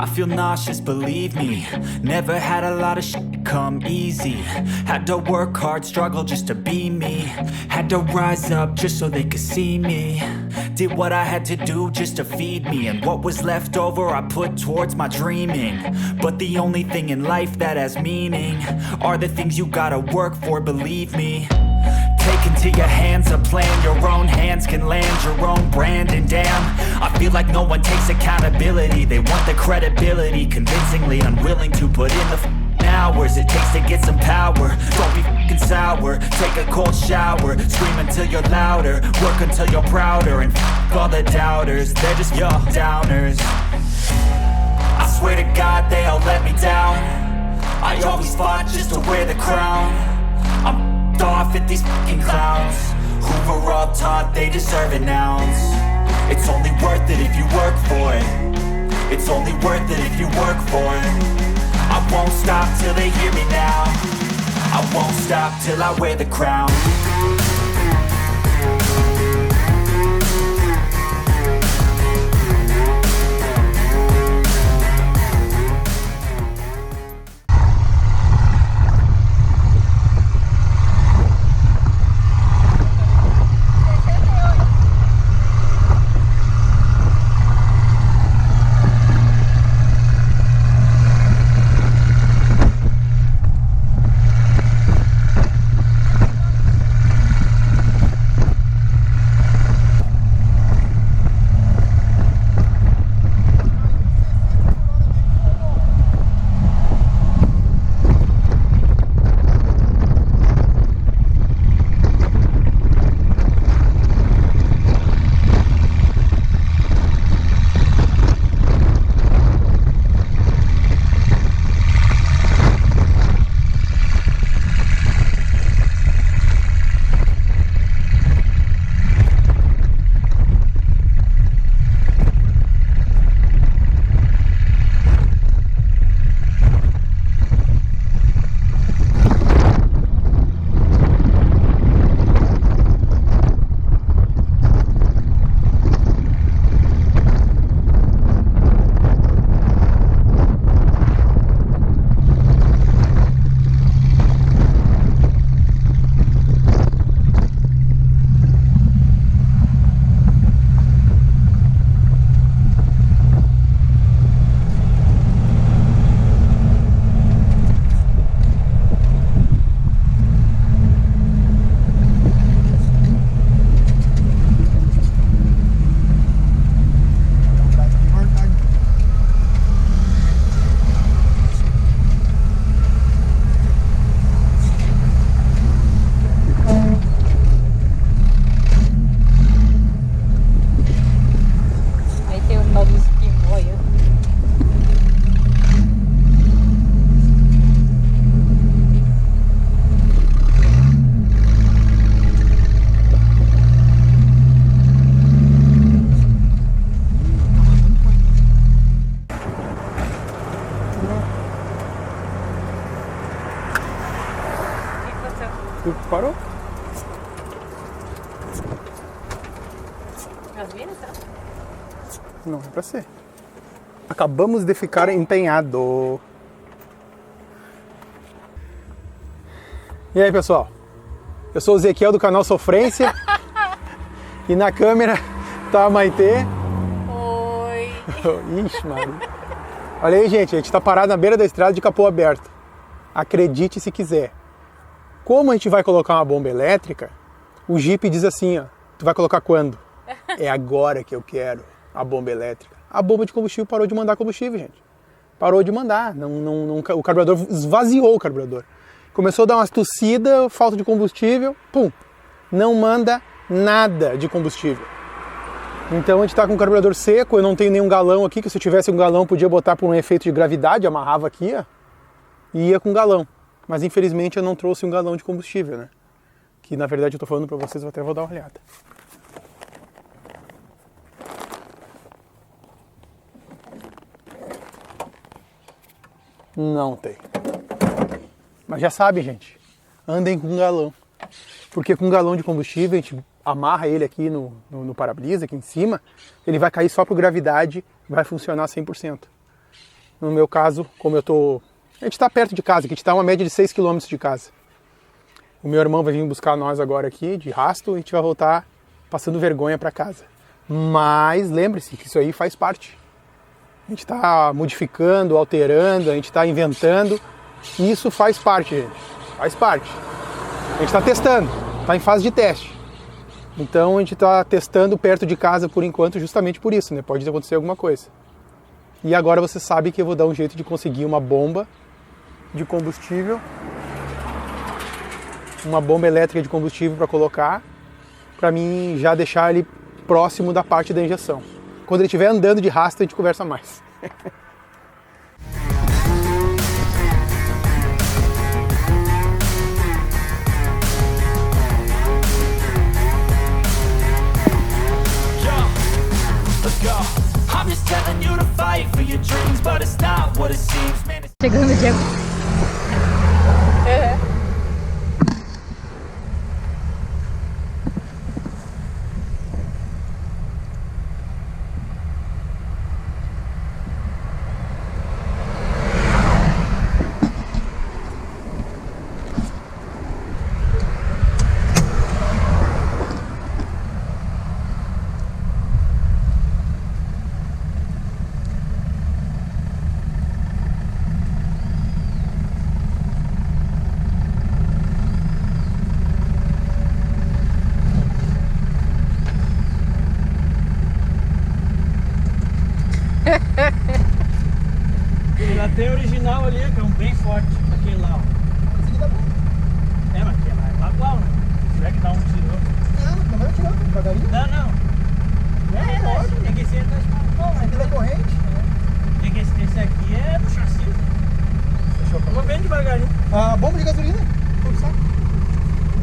I feel nauseous, believe me. Never had a lot of shit come easy. Had to work hard, struggle just to be me. Had to rise up just so they could see me. Did what I had to do just to feed me. And what was left over I put towards my dreaming. But the only thing in life that has meaning are the things you gotta work for, believe me. Take into your hands a plan. Your own hands can land your own brand. And damn, I feel like no one takes accountability. They want the credibility, convincingly unwilling to put in the hours it takes to get some power. Don't be f***ing sour. Take a cold shower. Scream until you're louder. Work until you're prouder. And f*** all the doubters, they're just your downers. I swear to God they all let me down. I always fought just to wear the crown. I'm off at these fucking clowns who were all taught they deserve an ounce. It's only worth it if you work for it. It's only worth it if you work for it. I won't stop till they hear me now. I won't stop till I wear the crown. Parou? Gasolina, será? Não é pra ser. Acabamos de ficar empenhado. E aí, pessoal? Eu sou o Ezequiel do canal Sofrência. E na câmera tá a Maitê. Oi. Ixi, mano. Olha aí, gente. A gente tá parado na beira da estrada de capô aberto. Acredite se quiser. Como a gente vai colocar uma bomba elétrica, o Jeep diz assim, ó, tu vai colocar quando? É agora que eu quero a bomba elétrica. A bomba de combustível parou de mandar combustível, gente. Parou de mandar. O carburador esvaziou o carburador. Começou a dar umas tossidas, falta de combustível, pum. Não manda nada de combustível. Então a gente tá com o carburador seco, eu não tenho nenhum galão aqui, que se eu tivesse um galão podia botar por um efeito de gravidade, amarrava aqui, ó, e ia com galão. Mas infelizmente eu não trouxe um galão de combustível, né? Que na verdade eu tô falando pra vocês, eu até vou dar uma olhada. Não tem. Mas já sabem, gente, andem com um galão. Porque com um galão de combustível, a gente amarra ele aqui no para-brisa, aqui em cima, ele vai cair só por gravidade, vai funcionar 100%. No meu caso, como a gente está perto de casa, aqui a gente está uma média de 6 km de casa. O meu irmão vai vir buscar nós agora aqui, de rasto, e a gente vai voltar passando vergonha para casa. Mas lembre-se que isso aí faz parte. A gente está modificando, alterando, a gente está inventando. E isso faz parte, gente. Faz parte. A gente está testando, está em fase de teste. Então a gente está testando perto de casa por enquanto justamente por isso, né? Pode acontecer alguma coisa. E agora você sabe que eu vou dar um jeito de conseguir uma bomba de combustível, uma bomba elétrica de combustível para colocar, para mim já deixar ele próximo da parte da injeção. Quando ele estiver andando de rastro, a gente conversa mais. I'm just telling you to fight for your dreams, but it's not what it seems, man. Chegando no Diego. Ela tem original ali, que é um bem forte, aquele lá, ó. É, mas aquele lá é bagual, né? Se tiver que dar um tiro. Não vai tirar, devagarinho. Não. É lógico. É que esse tá bom, mas Pela corrente. é que esse aqui é do chassi. Fechou. Vou bem devagarinho. A bomba de gasolina, foi saco.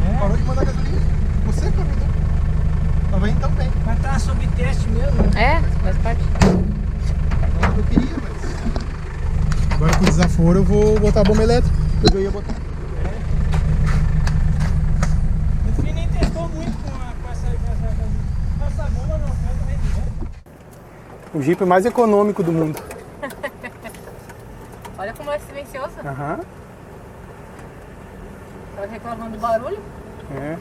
É. Parou de mandar gasolina. Você que mandou. Tava indo tão bem. Mas tá sob teste mesmo, né? É, faz parte. Não é o que eu queria, mas... Agora com o desaforo eu vou botar a bomba elétrica. Eu ia botar. O Fih nem testou muito com essa bomba, não. O Jeep mais econômico do mundo. Olha como é silencioso. Aham. Tava reclamando do barulho. É.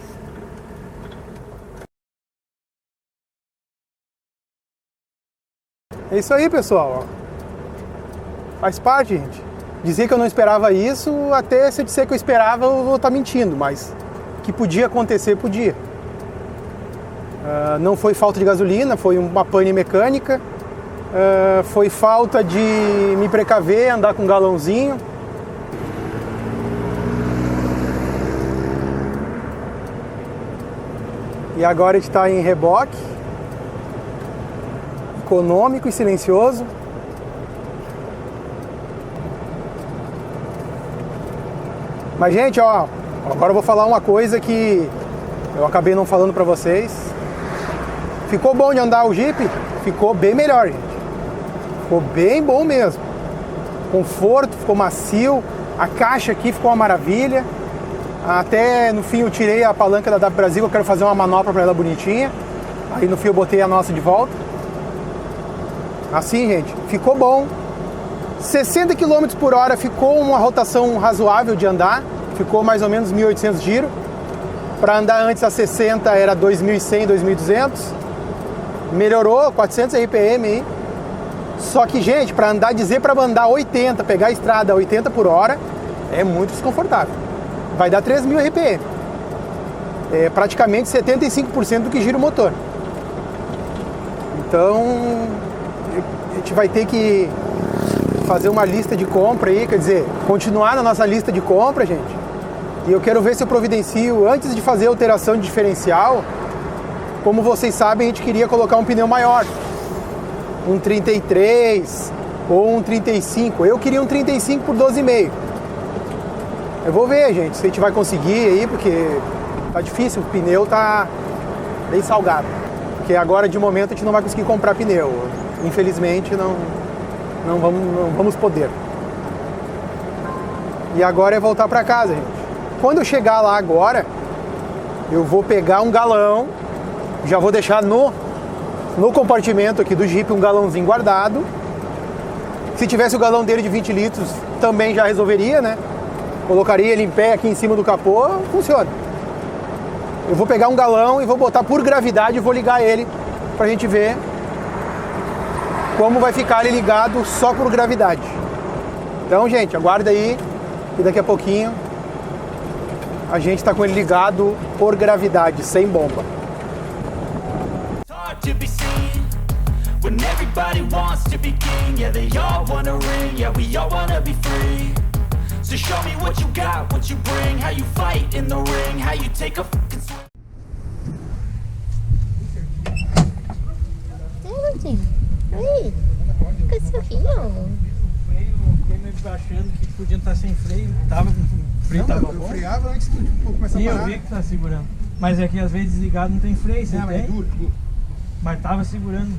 É isso aí, pessoal. Ó. Faz parte, gente. Dizer que eu não esperava isso, até se eu disser que eu esperava, eu vou estar mentindo, mas que podia acontecer, podia. Não foi falta de gasolina, foi uma pane mecânica, foi falta de me precaver, andar com um galãozinho. E agora a gente está em reboque, econômico e silencioso. Mas, gente, ó, agora eu vou falar uma coisa que eu acabei não falando pra vocês. Ficou bom de andar o Jeep? Ficou bem melhor, gente. Ficou bem bom mesmo. Conforto, ficou macio. A caixa aqui ficou uma maravilha. Até no fim eu tirei a palanca da W Brasil, eu quero fazer uma manopla pra ela bonitinha. Aí no fim eu botei a nossa de volta. Assim, gente, ficou bom. 60 km por hora ficou uma rotação razoável de andar, ficou mais ou menos 1.800 giro. Para andar antes a 60 era 2.100, 2.200. Melhorou, 400 RPM aí. Só que, gente, para andar, dizer para andar 80, pegar a estrada a 80 por hora, é muito desconfortável. Vai dar 3.000 RPM. É praticamente 75% do que gira o motor. Então, a gente vai ter que fazer uma lista de compra aí, quer dizer, continuar na nossa lista de compra, gente. E eu quero ver se eu providencio, antes de fazer a alteração de diferencial, como vocês sabem, a gente queria colocar um pneu maior. Um 33 ou um 35. Eu queria um 35 por 12,5. Eu vou ver, gente, se a gente vai conseguir aí, porque tá difícil, o pneu tá bem salgado. Porque agora, de momento, a gente não vai conseguir comprar pneu. Infelizmente, não vamos poder. E agora é voltar para casa, gente. Quando eu chegar lá agora, eu vou pegar um galão, já vou deixar no compartimento aqui do Jeep um galãozinho guardado. Se tivesse o galão dele de 20 litros, também já resolveria, né? Colocaria ele em pé aqui em cima do capô, funciona. Eu vou pegar um galão e vou botar por gravidade e vou ligar ele pra gente ver como vai ficar ele ligado só por gravidade. Então, gente, aguarda aí e daqui a pouquinho a gente tá com ele ligado por gravidade, sem bomba. It's hard to be seen when everybody wants to be king. Yeah, they all wanna ring. Yeah, we all wanna be free. So show me what you got, what you bring, how you fight in the ring, how you take a fucking swing. Oi, cachorrinho. Fiquei meio achando que podia estar sem freio. Tava com freio, Não, tava eu bom. freava antes de começar Sim, a eu parar. vi que tá segurando. Mas é que às vezes desligado não tem freio, você Não, mas tem? é duro, duro. Mas tava segurando.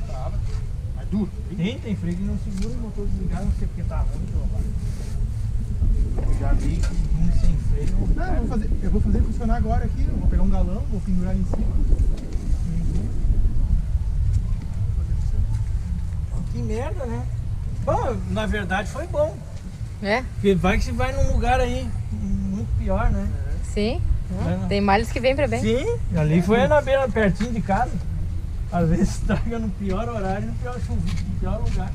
Mas duro. Tem freio que não segura o motor desligado, não sei porque tá ruim. Eu já vi que um sem freio. Não, eu vou fazer funcionar agora aqui. Eu vou pegar um galão, vou pendurar em cima. Que merda, né? Bom, na verdade foi bom. É? Porque vai que você vai num lugar aí muito pior, né? Sim. Vai não. Tem males que vêm pra bem. Sim, ali foi na beira, pertinho de casa. Às vezes estraga no pior horário, no pior chuva, no pior lugar.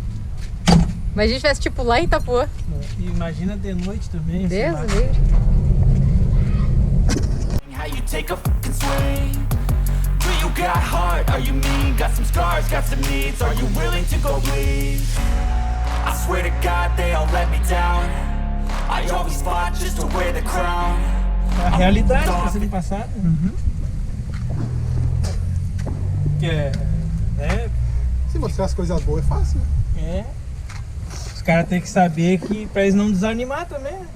Mas a gente tivesse tipo lá em Itapuã. E imagina de noite também. sei Deus lá. livre. How you take a fucking swing. Do you got heart? Are you mean? Got some scars, got some needs. Are you willing to go bleed? I swear to God they all let me down. I always fought just to wear the crown. A realidade tá sendo passada. Que é, né? Se mostrar as coisas boas é fácil, né? É. Os caras têm que saber que pra eles não desanimar também, né?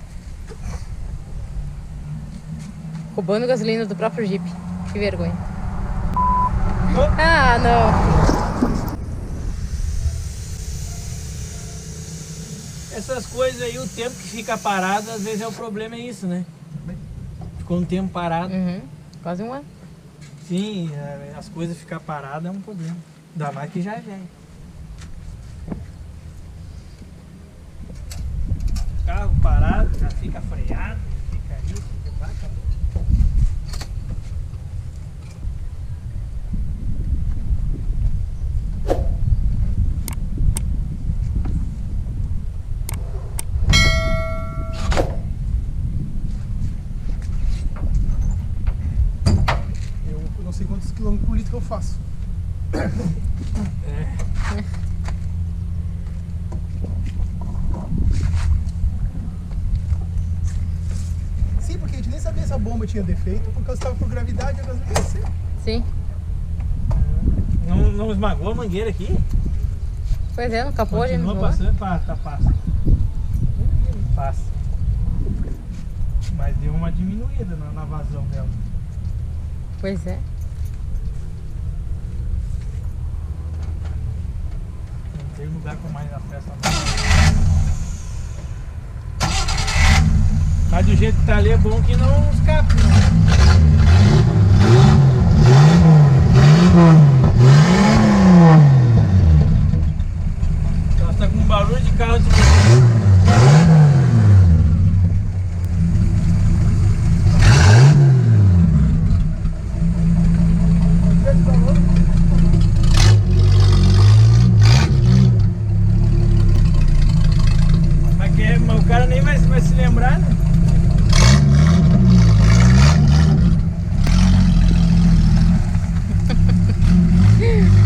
Roubando gasolina do próprio Jeep. Que vergonha. Ah, não. Essas coisas aí, o tempo que fica parado, às vezes é o problema, é isso, né? Ficou um tempo parado. Uhum. Quase um ano. Sim, as coisas ficar paradas é um problema. Ainda mais que já é velho. Carro parado, já fica freado, fica isso, fica lá, acabou. Eu não sei quantos quilômetros por litro que eu faço. Sim, porque a gente nem sabia se a bomba tinha defeito, porque eu estava por gravidade e a gasolina ia ser. Sim. Não esmagou a mangueira aqui? Pois é, no capô a gente Continua não passando, passa. Passa. Mas deu uma diminuída na vazão dela. Pois é. Não tem lugar com mais a peça não. Mas do jeito que tá ali é bom que não escape, né? Ela tá com um barulho de carro de mas o cara nem vai se lembrar, né?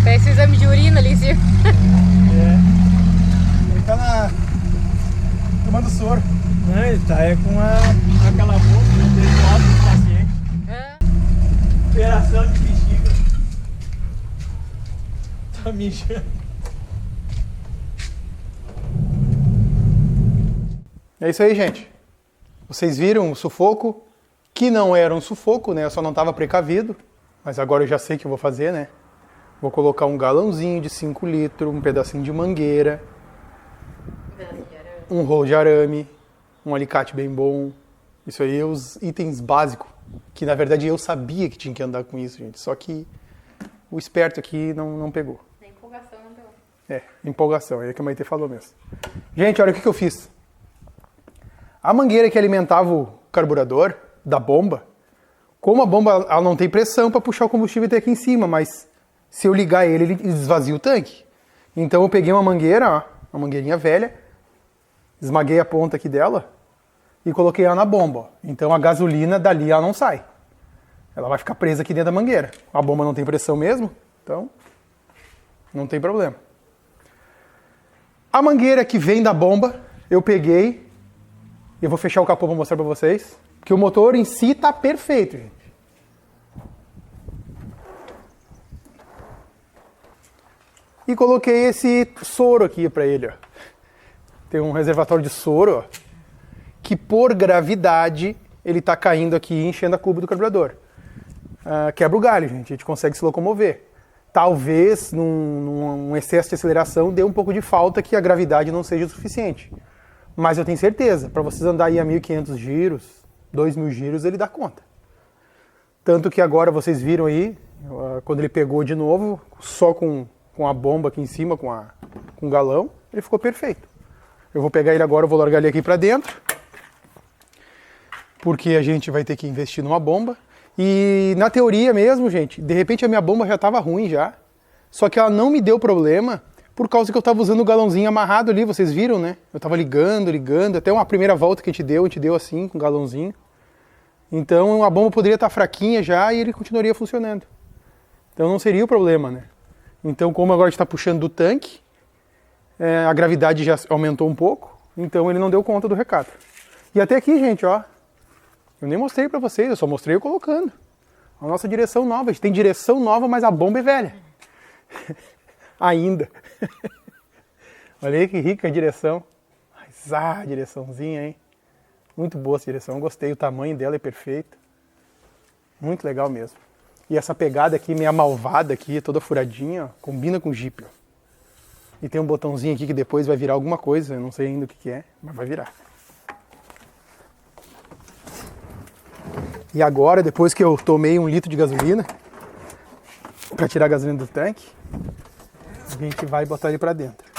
Parece um exame de urina ali em cima. Ele tá tomando soro. Não, ele tá com aquela boca, né? Do paciente. Ah, Operação de bexiga. Tá mijando. É isso aí, gente. Vocês viram o sufoco, que não era um sufoco, né? Eu só não estava precavido, mas agora eu já sei o que eu vou fazer, né? Vou colocar um galãozinho de 5 litros, um pedacinho de mangueira, um rolo de arame, um alicate bem bom. Isso aí é os itens básicos, que na verdade eu sabia que tinha que andar com isso, gente. Só que o esperto aqui não pegou. tem empolgação, não deu. Empolgação, é que a Maite falou mesmo. Gente, olha o que eu fiz. A mangueira que alimentava o carburador da bomba, como a bomba ela não tem pressão para puxar o combustível até aqui em cima, mas se eu ligar ele esvazia o tanque. Então eu peguei uma mangueira, ó, uma mangueirinha velha, esmaguei a ponta aqui dela e coloquei ela na bomba. Ó. Então a gasolina dali ela não sai. Ela vai ficar presa aqui dentro da mangueira. A bomba não tem pressão mesmo, então não tem problema. A mangueira que vem da bomba, eu peguei, eu vou fechar o capô para mostrar para vocês, que o motor em si tá perfeito, gente. E coloquei esse soro aqui para ele, ó. Tem um reservatório de soro, ó, que por gravidade ele tá caindo aqui e enchendo a cuba do carburador. Quebra o galho, gente, a gente consegue se locomover. Talvez num excesso de aceleração dê um pouco de falta que a gravidade não seja o suficiente. Mas eu tenho certeza, para vocês andar aí a 1.500 giros, 2.000 giros, ele dá conta. Tanto que agora vocês viram aí, quando ele pegou de novo, só com a bomba aqui em cima, com o galão, ele ficou perfeito. Eu vou pegar ele agora, eu vou largar ele aqui para dentro, porque a gente vai ter que investir numa bomba. E na teoria mesmo, gente, de repente a minha bomba já estava ruim já, só que ela não me deu problema por causa que eu estava usando o galãozinho amarrado ali, vocês viram, né? Eu estava ligando, até uma primeira volta que a gente deu assim, com o galãozinho. Então a bomba poderia estar fraquinha já e ele continuaria funcionando. Então não seria o problema, né? Então como agora a gente está puxando do tanque, a gravidade já aumentou um pouco, então ele não deu conta do recado. E até aqui, gente, ó, eu nem mostrei pra vocês, eu só mostrei eu colocando. A nossa direção nova, a gente tem direção nova, mas a bomba é velha. Ainda. Olha aí que rica a direção. Mas a direçãozinha, hein? Muito boa essa direção, eu gostei, o tamanho dela é perfeito. Muito legal mesmo. E essa pegada aqui, meio malvada aqui, toda furadinha, ó, combina com o Jeep, ó. E tem um botãozinho aqui que depois vai virar alguma coisa, eu não sei ainda o que é, mas vai virar. E agora, depois que eu tomei 1 litro de gasolina, para tirar a gasolina do tanque, a gente vai botar ele para dentro.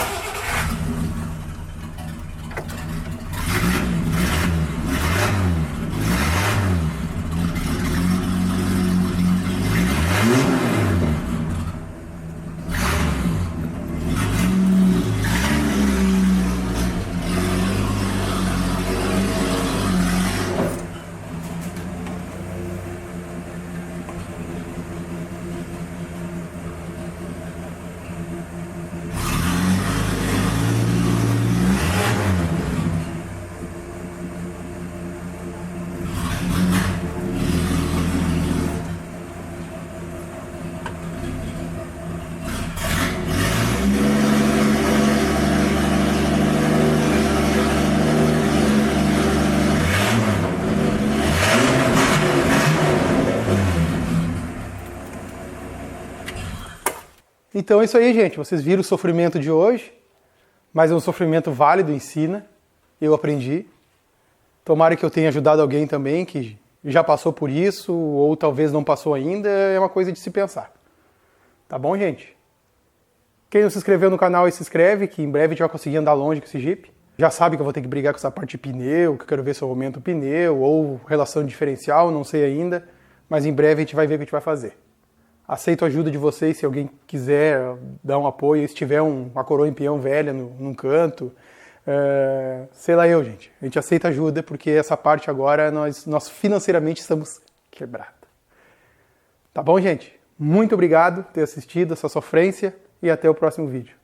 Então é isso aí, gente. Vocês viram o sofrimento de hoje, mas é um sofrimento válido, ensina. Eu aprendi. Tomara que eu tenha ajudado alguém também que já passou por isso, ou talvez não passou ainda. É uma coisa de se pensar. Tá bom, gente? Quem não se inscreveu no canal aí se inscreve, que em breve a gente vai conseguir andar longe com esse Jeep. Já sabe que eu vou ter que brigar com essa parte de pneu, que eu quero ver se eu aumento o pneu, ou relação diferencial, não sei ainda. Mas em breve a gente vai ver o que a gente vai fazer. Aceito a ajuda de vocês se alguém quiser dar um apoio, se tiver uma coroa em peão velha num canto. Sei lá eu, gente. A gente aceita ajuda porque essa parte agora nós financeiramente estamos quebrados. Tá bom, gente? Muito obrigado por ter assistido essa sofrência e até o próximo vídeo.